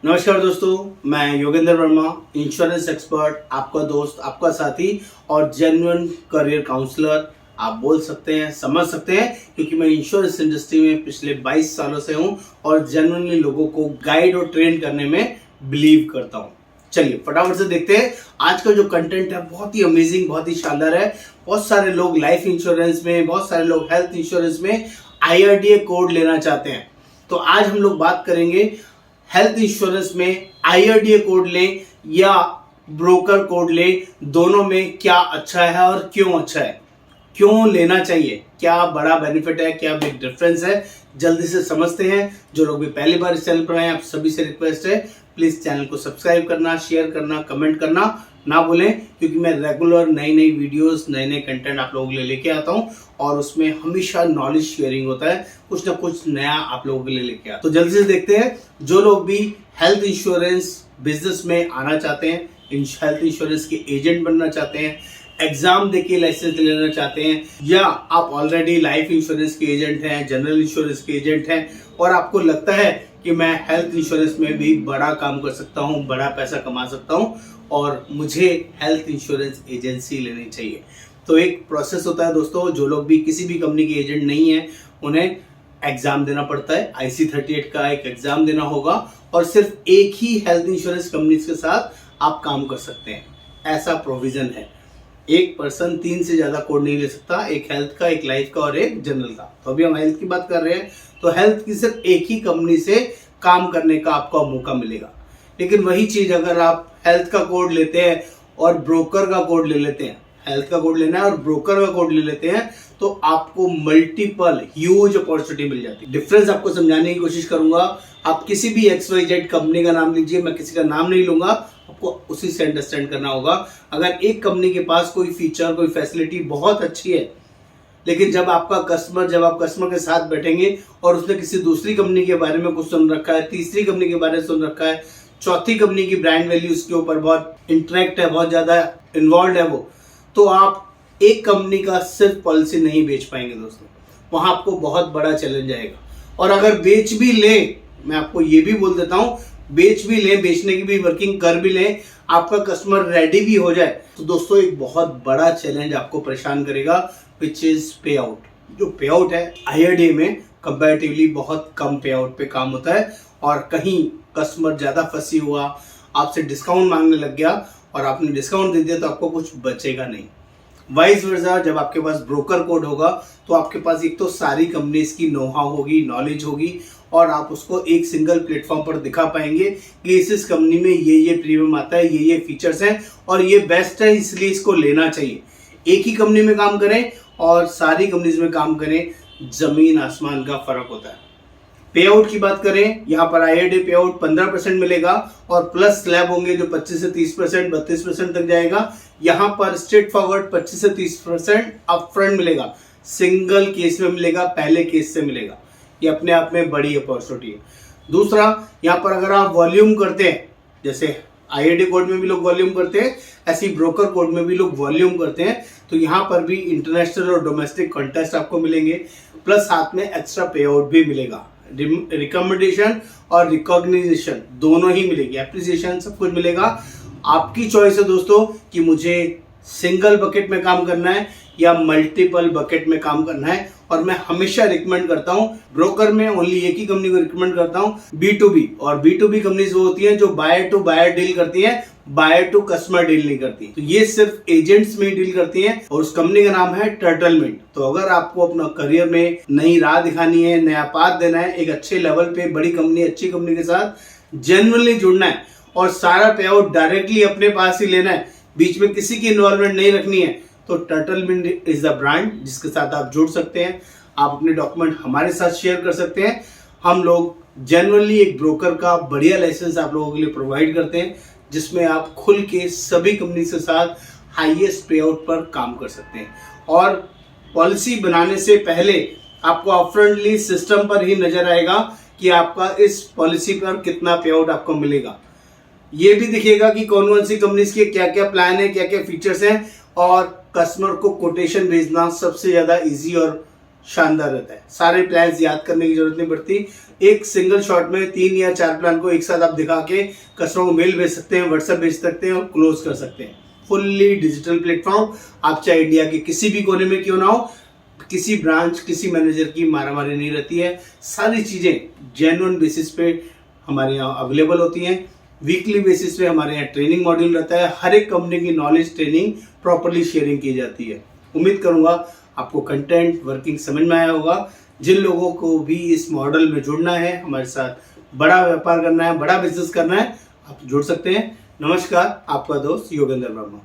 नमस्कार दोस्तों, मैं योगेंद्र वर्मा, इंश्योरेंस एक्सपर्ट, आपका दोस्त, आपका साथी और जेन्युइन करियर काउंसलर आप बोल सकते हैं, समझ सकते हैं, क्योंकि मैं इंश्योरेंस इंडस्ट्री में पिछले 22 सालों से हूं और जेन्युइनली लोगों को गाइड और ट्रेन करने में बिलीव करता हूं। चलिए फटाफट से देखते हैं। आज का जो कंटेंट है बहुत ही अमेजिंग, बहुत ही शानदार है। बहुत सारे लोग लाइफ इंश्योरेंस में, बहुत सारे लोग हेल्थ इंश्योरेंस में IRDA कोड लेना चाहते हैं। तो आज हम लोग बात करेंगे हेल्थ इंश्योरेंस में IRDA कोड लें या ब्रोकर कोड लें, दोनों में क्या अच्छा है और क्यों अच्छा है, क्यों लेना चाहिए, क्या बड़ा बेनिफिट है, क्या बिग डिफरेंस है, जल्दी से समझते हैं। जो लोग भी पहली बार इस चैनल पर आए, आप सभी से रिक्वेस्ट है प्लीज चैनल को सब्सक्राइब करना, शेयर करना, कमेंट करना ना भूलें, क्योंकि मैं रेगुलर नई नई वीडियोस, नए नए कंटेंट आप लोगों के लिए लेके आता हूं और उसमें हमेशा नॉलेज शेयरिंग होता है, कुछ ना कुछ नया आप लोगों के लिए लेके आता। तो जल्दी से देखते हैं। जो लोग भी हेल्थ इंश्योरेंस बिजनेस में आना चाहते हैं, हेल्थ इंश्योरेंस के एजेंट बनना चाहते हैं, एग्जाम देके लाइसेंस लेना चाहते हैं, या आप ऑलरेडी लाइफ इंश्योरेंस के एजेंट हैं, जनरल इंश्योरेंस के एजेंट हैं और आपको लगता है कि मैं हेल्थ इंश्योरेंस में भी बड़ा काम कर सकता हूं, बड़ा पैसा कमा सकता हूं और मुझे हेल्थ इंश्योरेंस एजेंसी लेनी चाहिए। तो एक प्रोसेस होता है दोस्तों। जो लोग भी किसी भी कंपनी के एजेंट नहीं है, उन्हें एग्जाम देना पड़ता है। IC38 का एक एग्जाम देना होगा और सिर्फ एक ही हेल्थ इंश्योरेंस कंपनी के साथ आप काम कर सकते हैं, ऐसा प्रोविजन है। एक पर्सन 3 से ज्यादा कोड नहीं ले सकता, एक हेल्थ का, एक लाइफ का और एक जनरल का। तो अभी हम हेल्थ की बात कर रहे हैं, तो हेल्थ की सिर्फ एक ही कंपनी से काम करने का आपको मौका मिलेगा। लेकिन वही चीज अगर आप हेल्थ का कोड लेते हैं और ब्रोकर का कोड ले लेते हैं, हेल्थ का कोड लेना है और ब्रोकर का कोड ले लेते हैं, तो आपको मल्टीपल ह्यूज अपॉर्चुनिटी मिल जाती है। डिफरेंस आपको समझाने की कोशिश करूंगा। आप किसी भी XYZ कंपनी का नाम लीजिए, मैं किसी का नाम नहीं लूंगा, आपको उसी से अंडरस्टैंड करना होगा। अगर एक कंपनी के पास कोई फीचर, कोई फैसिलिटी बहुत अच्छी है, लेकिन जब आप कस्टमर के साथ बैठेंगे और उसने किसी दूसरी कंपनी के बारे में कुछ सुन रखा है, तीसरी कंपनी के बारे में सुन रखा है, चौथी कंपनी की ब्रांड वैल्यू उसके ऊपर बहुत इंटरेक्ट है, बहुत ज्यादा इन्वॉल्व है वो, तो आप एक कंपनी का सिर्फ पॉलिसी नहीं बेच पाएंगे दोस्तों। वहां आपको बहुत बड़ा चैलेंज आएगा। और अगर बेच भी ले, मैं आपको ये भी बोल देता हूं, बेच भी ले, बेचने की भी वर्किंग कर भी ले, आपका कस्टमर रेडी भी हो जाए, तो दोस्तों एक बहुत बड़ा चैलेंज आपको परेशान करेगा, विच इज पे आउट। जो पे आउट है IRDA में कंपैरेटिवली बहुत कम पे आउट पे काम होता है और कहीं कस्टमर ज्यादा फंसी हुआ, आपसे डिस्काउंट मांगने लग गया और आपने डिस्काउंट दे दिया तो आपको कुछ बचेगा नहीं। वाइस वर्सा, जब आपके पास ब्रोकर कोड होगा तो आपके पास एक तो सारी कंपनीज की नोहा होगी, नॉलेज होगी और आप उसको एक सिंगल प्लेटफॉर्म पर दिखा पाएंगे कि इस कंपनी में ये प्रीमियम आता है, ये फीचर्स हैं और ये बेस्ट है, इसलिए इसको लेना चाहिए। एक ही कंपनी में काम करें और सारी कंपनीज में काम करें, जमीन आसमान का फर्क होता है। पे आउट की बात करें, यहाँ पर IRDA पे आउट 15% मिलेगा और प्लस स्लैब होंगे जो 25 से 30%, 32% तक जाएगा। यहाँ पर स्ट्रेट फॉरवर्ड 25 से 30% अपफ्रंट मिलेगा, सिंगल केस में मिलेगा, पहले केस से मिलेगा। ये अपने आप में बड़ी अपॉर्चुनिटी है। दूसरा, यहाँ पर अगर आप वॉल्यूम करते हैं, जैसे IRDA कोड में भी लोग वॉल्यूम करते हैं, ऐसी ब्रोकर कोड में भी लोग वॉल्यूम करते हैं, तो यहाँ पर भी इंटरनेशनल और डोमेस्टिक कॉन्टेस्ट आपको मिलेंगे, प्लस साथ में एक्स्ट्रा पे आउट भी मिलेगा। रिकमेंडेशन और रिकॉग्निशन दोनों ही मिलेगी, एप्रिसिएशन सब कुछ मिलेगा। आपकी चॉइस है दोस्तों कि मुझे सिंगल बकेट में काम करना है या मल्टीपल बकेट में काम करना है। और मैं हमेशा रिकमेंड करता हूं, ब्रोकर में ओनली एक ही कंपनी को रिकमेंड करता हूं, B2B। और B2B कंपनीज वो होती हैं जो बायर टू बायर डील करती हैं, बायर टू कस्टमर डील नहीं करती। तो ये सिर्फ एजेंट्स में ही डील करती हैं और उस कंपनी का नाम है टर्टलमेंट। तो अगर आपको अपना करियर में नई राह दिखानी है, नया पाथ देना है, एक अच्छे लेवल पे बड़ी कंपनी, अच्छी कंपनी के साथ जेन्युइनली जुड़ना है और सारा पे आउट डायरेक्टली अपने पास ही लेना है, बीच में किसी की इन्वॉल्वमेंट नहीं रखनी है, तो टर्टलमेंट इज द ब्रांड जिसके साथ आप जुड़ सकते हैं। आप अपने डॉक्यूमेंट हमारे साथ शेयर कर सकते हैं। हम लोग जेन्युइनली एक ब्रोकर का बढ़िया लाइसेंस आप लोगों के लिए प्रोवाइड करते हैं, जिसमें आप खुल के सभी कंपनी के साथ हाईएस्ट पे आउट पर काम कर सकते हैं। और पॉलिसी बनाने से पहले आपको अपफ्रंटली सिस्टम पर ही नजर आएगा कि आपका इस पॉलिसी पर कितना पे आउट आपको मिलेगा। ये भी दिखेगा कि कौन कौन सी कंपनीज के क्या क्या प्लान है, क्या क्या फीचर्स हैं, और कस्टमर को कोटेशन भेजना सबसे ज्यादा इजी और शानदार रहता है। सारे प्लान्स याद करने की जरूरत नहीं पड़ती, एक सिंगल शॉट में 3 या 4 प्लान को एक साथ आप दिखा के कस्टमर को मेल भेज सकते हैं, व्हाट्सएप भेज सकते हैं और क्लोज कर सकते हैं। फुल्ली डिजिटल प्लेटफॉर्म, आप चाहे इंडिया के किसी भी कोने में क्यों ना हो, किसी ब्रांच किसी मैनेजर की मारामारी नहीं रहती है। सारी चीजें जेन्युइन बेसिस पे हमारे यहाँ अवेलेबल होती हैं। वीकली बेसिस पे हमारे यहाँ ट्रेनिंग मॉड्यूल रहता है, हर एक कंपनी की नॉलेज ट्रेनिंग प्रॉपरली शेयरिंग की जाती है। उम्मीद करूंगा आपको कंटेंट वर्किंग समझ में आया होगा। जिन लोगों को भी इस मॉडल में जुड़ना है, हमारे साथ बड़ा व्यापार करना है, बड़ा बिजनेस करना है, आप जुड़ सकते हैं। नमस्कार, आपका दोस्त योगेंद्र वर्मा।